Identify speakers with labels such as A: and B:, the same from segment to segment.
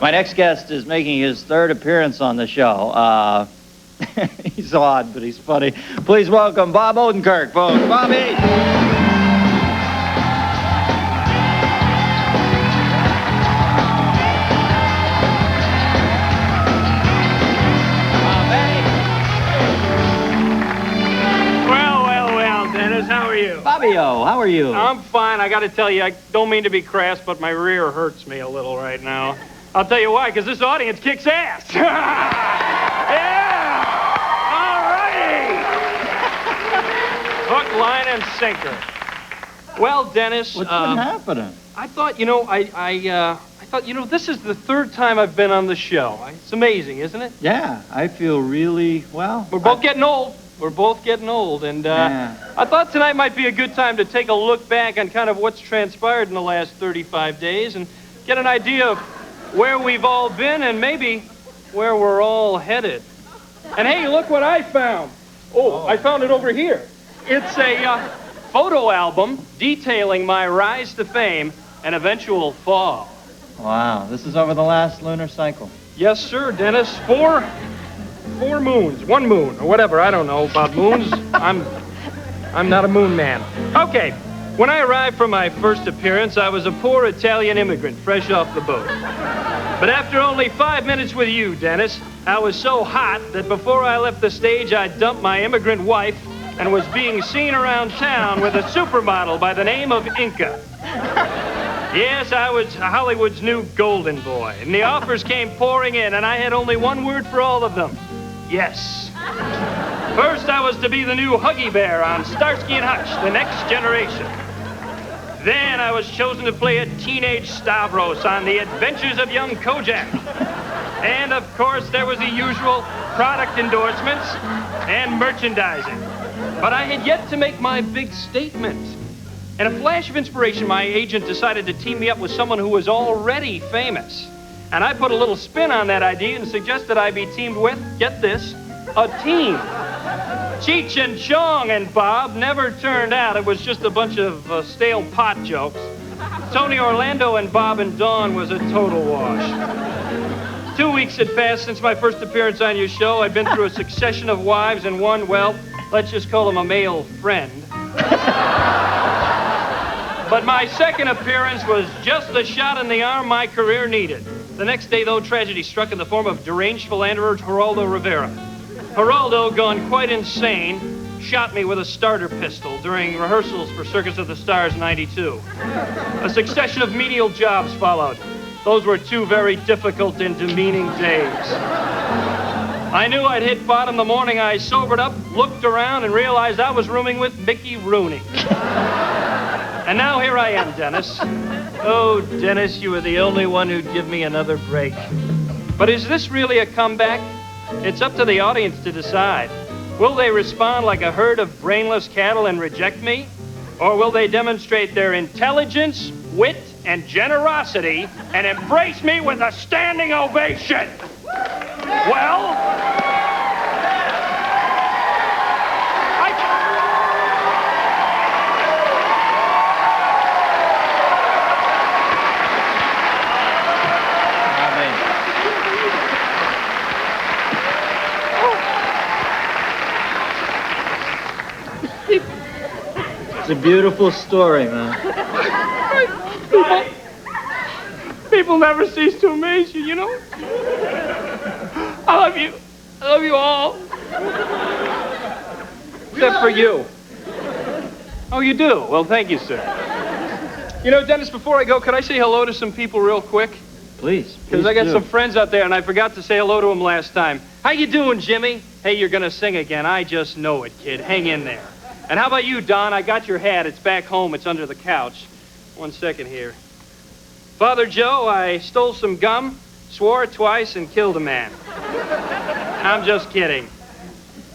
A: My next guest is making his third appearance on the show. He's odd, but he's funny. Please welcome Bob Odenkirk, folks. Bobby!
B: Well, Dennis, how are you?
A: Bobby-o, how are you?
B: I'm fine. I got to tell you, I don't mean to be crass, but my rear hurts me a little right now. I'll tell you why, because this audience kicks ass. Yeah! All righty! Hook, line, and sinker. Well, Dennis...
A: What's been happening?
B: I thought, I thought, this is the third time I've been on the show. It's amazing, isn't it?
A: Yeah, I feel really, well...
B: We're both getting old. We're both getting old, and
A: yeah.
B: I thought tonight might be a good time to take a look back on kind of what's transpired in the last 35 days and get an idea of where we've all been and maybe where we're all headed. And hey, look what I found. Oh, I found it over here. It's a photo album detailing my rise to fame and eventual fall.
A: Wow, this is over the last lunar cycle.
B: Yes, sir, Dennis. Four moons, one moon, or whatever. I don't know about moons. I'm not a moon man. Okay, when I arrived for my first appearance, I was a poor Italian immigrant, fresh off the boat. But after only 5 minutes with you, Dennis, I was so hot that before I left the stage, I dumped my immigrant wife and was being seen around town with a supermodel by the name of Inca. Yes, I was Hollywood's new golden boy, and the offers came pouring in, and I had only one word for all of them. Yes. First, I was to be the new Huggy Bear on Starsky and Hutch, The Next Generation. Then I was chosen to play a teenage Stavros on The Adventures of Young Kojak. And, of course, there was the usual product endorsements and merchandising. But I had yet to make my big statement. In a flash of inspiration, my agent decided to team me up with someone who was already famous. And I put a little spin on that idea and suggested I be teamed with, get this, a team. Cheech and Chong and Bob never turned out. It was just a bunch of stale pot jokes. Tony Orlando and Bob and Dawn was a total wash. 2 weeks had passed since my first appearance on your show. I'd been through a succession of wives and one, well, let's just call him a male friend. But my second appearance was just the shot in the arm my career needed. The next day, though, tragedy struck in the form of deranged philanderer Geraldo Rivera. Geraldo, gone quite insane, shot me with a starter pistol during rehearsals for Circus of the Stars '92. A succession of menial jobs followed. Those were 2 very difficult and demeaning days. I knew I'd hit bottom the morning I sobered up, looked around, and realized I was rooming with Mickey Rooney. And now here I am, Dennis. Oh, Dennis, you were the only one who'd give me another break. But is this really a comeback? It's up to the audience to decide. Will they respond like a herd of brainless cattle and reject me? Or will they demonstrate their intelligence, wit, and generosity and embrace me with a standing ovation? Well...
A: It's a beautiful story, man.
B: People never cease to amaze you, you know? I love you. I love you all. Except for you. Oh, you do? Well, thank you, sir. You know, Dennis, before I go, could I say hello to some people real quick?
A: Please.
B: Because I got some friends out there, and I forgot to say hello to them last time. How you doing, Jimmy? Hey, you're going to sing again. I just know it, kid. Hang in there. And how about you, Don? I got your hat. It's back home. It's under the couch. 1 second here. Father Joe, I stole some gum, swore it twice, and killed a man. I'm just kidding.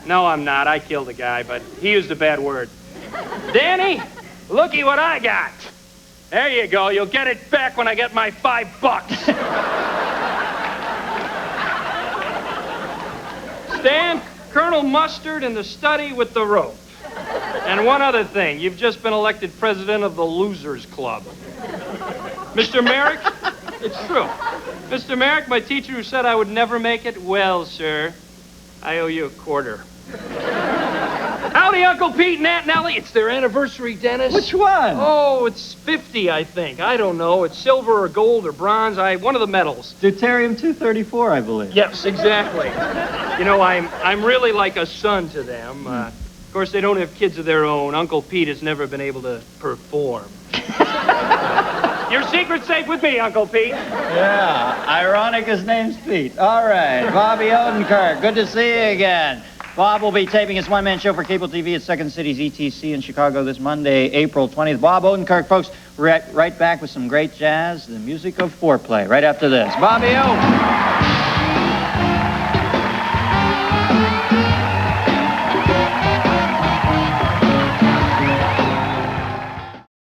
B: No, I'm not. I killed a guy, but he used a bad word. Danny, looky what I got. There you go. You'll get it back when I get my $5. Stan, Colonel Mustard in the study with the rope. And one other thing, you've just been elected president of the Losers Club. Mr. Merrick, it's true. Mr. Merrick, my teacher who said I would never make it, well, sir, I owe you a quarter. Howdy, Uncle Pete and Aunt Nellie. It's their anniversary, Dennis.
A: Which one?
B: Oh, it's 50, I think. I don't know. It's silver or gold or bronze. One of the medals.
A: Deuterium-234, I believe.
B: Yes, exactly. You know, I'm really like a son to them. Of course, they don't have kids of their own. Uncle Pete has never been able to perform. Your secret's safe with me, Uncle Pete.
A: Yeah, ironic his name's Pete. All right, Bobby Odenkirk, good to see you again. Bob will be taping his one-man show for cable TV at Second City's ETC in Chicago this Monday, April 20th. Bob Odenkirk, folks, we're right back with some great jazz, the music of foreplay, right after this. Bobby O.